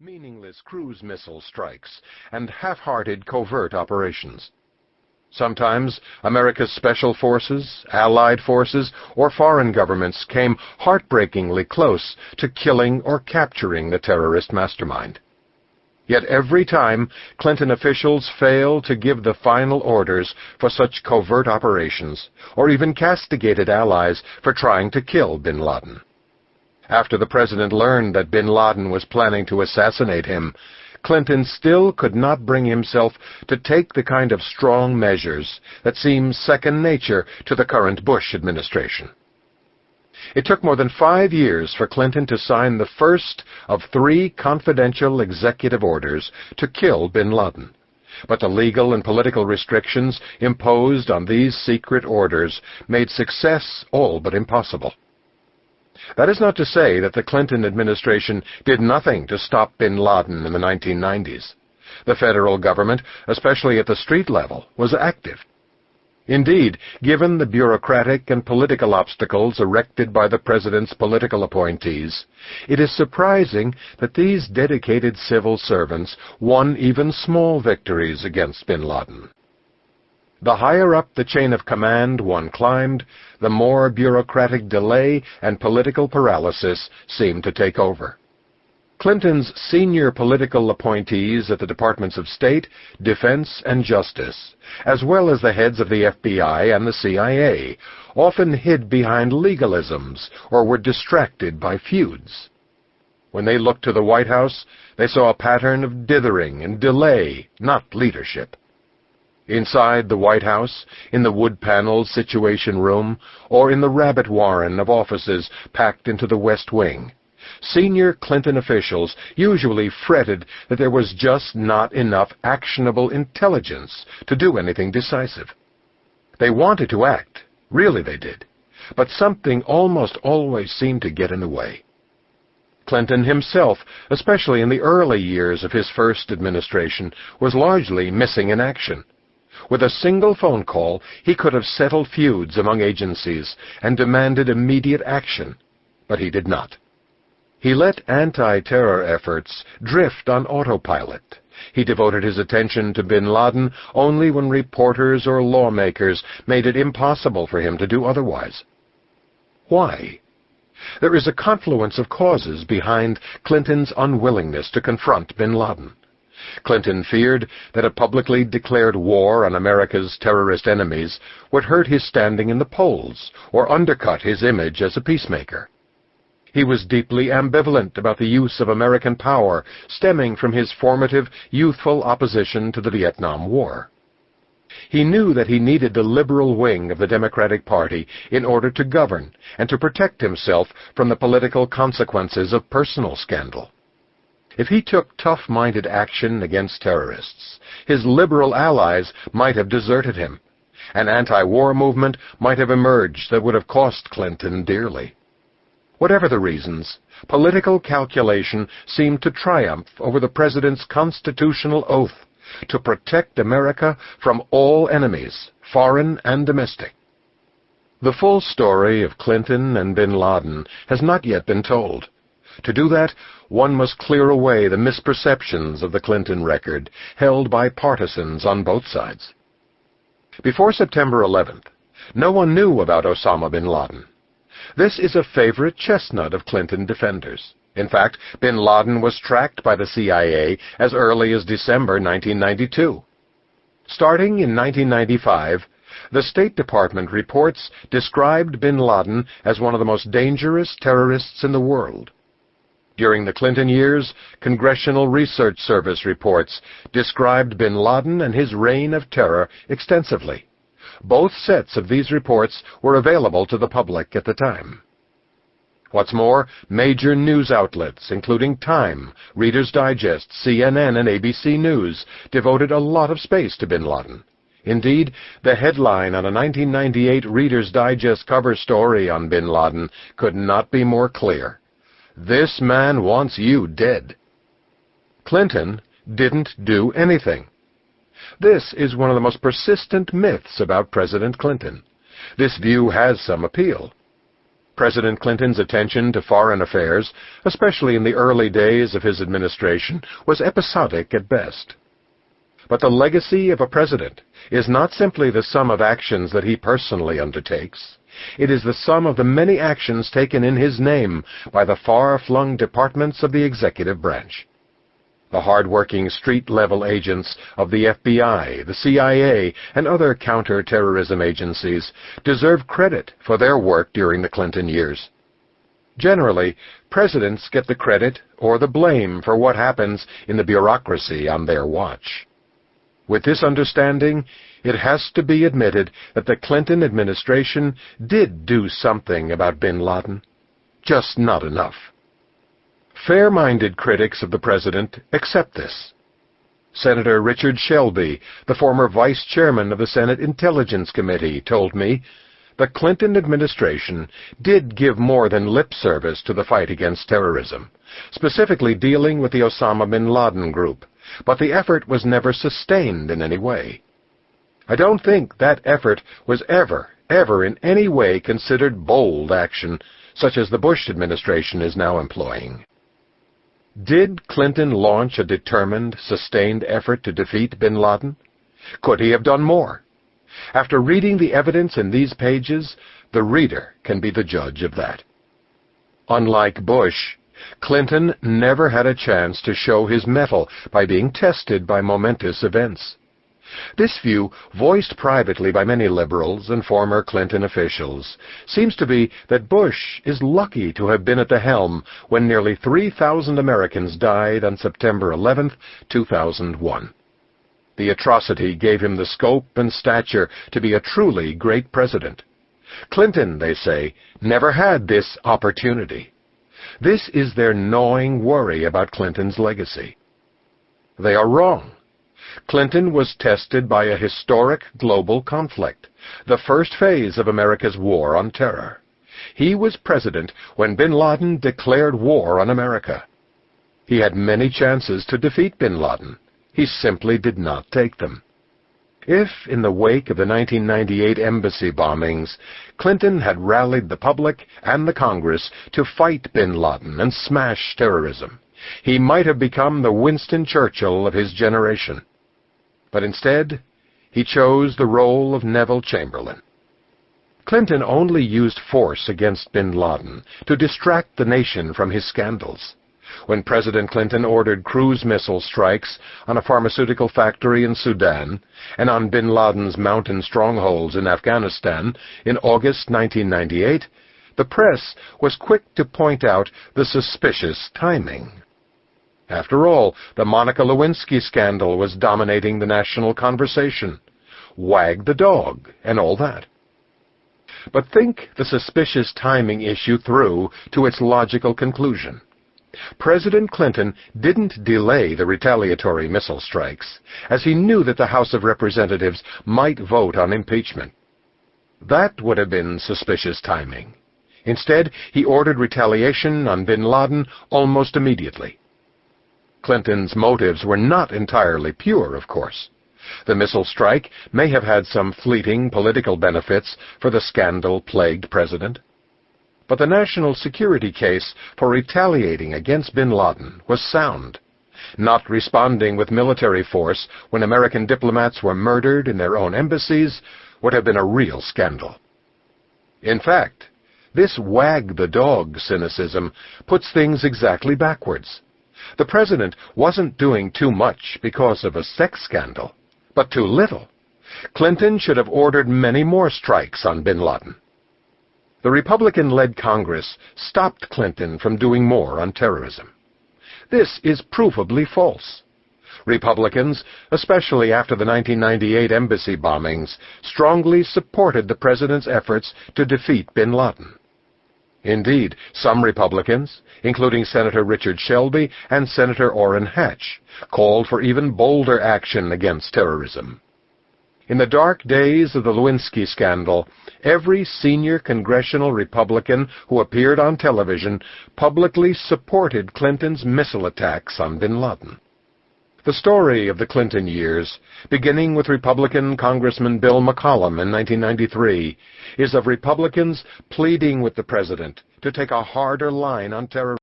meaningless cruise missile strikes, and half-hearted covert operations. Sometimes America's special forces, allied forces, or foreign governments came heartbreakingly close to killing or capturing the terrorist mastermind. Yet every time, Clinton officials failed to give the final orders for such covert operations, or even castigated allies for trying to kill bin Laden. After the president learned that bin Laden was planning to assassinate him, Clinton still could not bring himself to take the kind of strong measures that seem second nature to the current Bush administration. It took more than 5 years for Clinton to sign the first of 3 confidential executive orders to kill bin Laden. But the legal and political restrictions imposed on these secret orders made success all but impossible. That is not to say that the Clinton administration did nothing to stop bin Laden in the 1990s. The federal government, especially at the street level, was active. Indeed, given the bureaucratic and political obstacles erected by the president's political appointees, it is surprising that these dedicated civil servants won even small victories against bin Laden. The higher up the chain of command one climbed, the more bureaucratic delay and political paralysis seemed to take over. Clinton's senior political appointees at the Departments of State, Defense, and Justice, as well as the heads of the FBI and the CIA, often hid behind legalisms or were distracted by feuds. When they looked to the White House, they saw a pattern of dithering and delay, not leadership. Inside the White House, in the wood-paneled Situation Room, or in the rabbit warren of offices packed into the West Wing, senior Clinton officials usually fretted that there was just not enough actionable intelligence to do anything decisive. They wanted to act, really they did, but something almost always seemed to get in the way. Clinton himself, especially in the early years of his first administration, was largely missing in action. With a single phone call, he could have settled feuds among agencies and demanded immediate action, but he did not. He let anti-terror efforts drift on autopilot. He devoted his attention to bin Laden only when reporters or lawmakers made it impossible for him to do otherwise. Why? There is a confluence of causes behind Clinton's unwillingness to confront bin Laden. Clinton feared that a publicly declared war on America's terrorist enemies would hurt his standing in the polls or undercut his image as a peacemaker. He was deeply ambivalent about the use of American power stemming from his formative, youthful opposition to the Vietnam War. He knew that he needed the liberal wing of the Democratic Party in order to govern and to protect himself from the political consequences of personal scandal. If he took tough-minded action against terrorists, his liberal allies might have deserted him. An anti-war movement might have emerged that would have cost Clinton dearly. Whatever the reasons, political calculation seemed to triumph over the president's constitutional oath to protect America from all enemies, foreign and domestic. The full story of Clinton and bin Laden has not yet been told. To do that, one must clear away the misperceptions of the Clinton record held by partisans on both sides. Before September 11th, no one knew about Osama bin Laden. This is a favorite chestnut of Clinton defenders. In fact, bin Laden was tracked by the CIA as early as December 1992. Starting in 1995, the State Department reports described bin Laden as one of the most dangerous terrorists in the world. During the Clinton years, Congressional Research Service reports described bin Laden and his reign of terror extensively. Both sets of these reports were available to the public at the time. What's more, major news outlets, including Time, Reader's Digest, CNN, and ABC News, devoted a lot of space to bin Laden. Indeed, the headline on a 1998 Reader's Digest cover story on bin Laden could not be more clear. "This man wants you dead." Clinton didn't do anything. This is one of the most persistent myths about President Clinton. This view has some appeal. President Clinton's attention to foreign affairs, especially in the early days of his administration, was episodic at best. But the legacy of a president is not simply the sum of actions that he personally undertakes. It is the sum of the many actions taken in his name by the far-flung departments of the executive branch. The hard-working street-level agents of the FBI, the CIA, and other counter-terrorism agencies deserve credit for their work during the Clinton years. Generally, presidents get the credit or the blame for what happens in the bureaucracy on their watch. With this understanding, it has to be admitted that the Clinton administration did do something about bin Laden, just not enough. Fair-minded critics of the president accept this. Senator Richard Shelby, the former vice chairman of the Senate Intelligence Committee, told me the Clinton administration did give more than lip service to the fight against terrorism, specifically dealing with the Osama bin Laden group, but the effort was never sustained in any way. I don't think that effort was ever in any way considered bold action, such as the Bush administration is now employing. Did Clinton launch a determined, sustained effort to defeat bin Laden? Could he have done more? After reading the evidence in these pages, the reader can be the judge of that. Unlike Bush, Clinton never had a chance to show his mettle by being tested by momentous events. This view, voiced privately by many liberals and former Clinton officials, seems to be that Bush is lucky to have been at the helm when nearly 3,000 Americans died on September 11, 2001. The atrocity gave him the scope and stature to be a truly great president. Clinton, they say, never had this opportunity. This is their gnawing worry about Clinton's legacy. They are wrong. Clinton was tested by a historic global conflict, the first phase of America's war on terror. He was president when bin Laden declared war on America. He had many chances to defeat bin Laden. He simply did not take them. If, in the wake of the 1998 embassy bombings, Clinton had rallied the public and the Congress to fight bin Laden and smash terrorism, he might have become the Winston Churchill of his generation. But instead, he chose the role of Neville Chamberlain. Clinton only used force against bin Laden to distract the nation from his scandals. When President Clinton ordered cruise missile strikes on a pharmaceutical factory in Sudan and on bin Laden's mountain strongholds in Afghanistan in August 1998, the press was quick to point out the suspicious timing. After all, the Monica Lewinsky scandal was dominating the national conversation. Wag the dog, and all that. But think the suspicious timing issue through to its logical conclusion. President Clinton didn't delay the retaliatory missile strikes, as he knew that the House of Representatives might vote on impeachment. That would have been suspicious timing. Instead, he ordered retaliation on bin Laden almost immediately. Clinton's motives were not entirely pure, of course. The missile strike may have had some fleeting political benefits for the scandal-plagued president. But the national security case for retaliating against bin Laden was sound. Not responding with military force when American diplomats were murdered in their own embassies would have been a real scandal. In fact, this wag-the-dog cynicism puts things exactly backwards. The president wasn't doing too much because of a sex scandal, but too little. Clinton should have ordered many more strikes on bin Laden. The Republican-led Congress stopped Clinton from doing more on terrorism. This is provably false. Republicans, especially after the 1998 embassy bombings, strongly supported the president's efforts to defeat bin Laden. Indeed, some Republicans, including Senator Richard Shelby and Senator Orrin Hatch, called for even bolder action against terrorism. In the dark days of the Lewinsky scandal, every senior congressional Republican who appeared on television publicly supported Clinton's missile attacks on bin Laden. The story of the Clinton years, beginning with Republican Congressman Bill McCollum in 1993, is of Republicans pleading with the president to take a harder line on terrorism.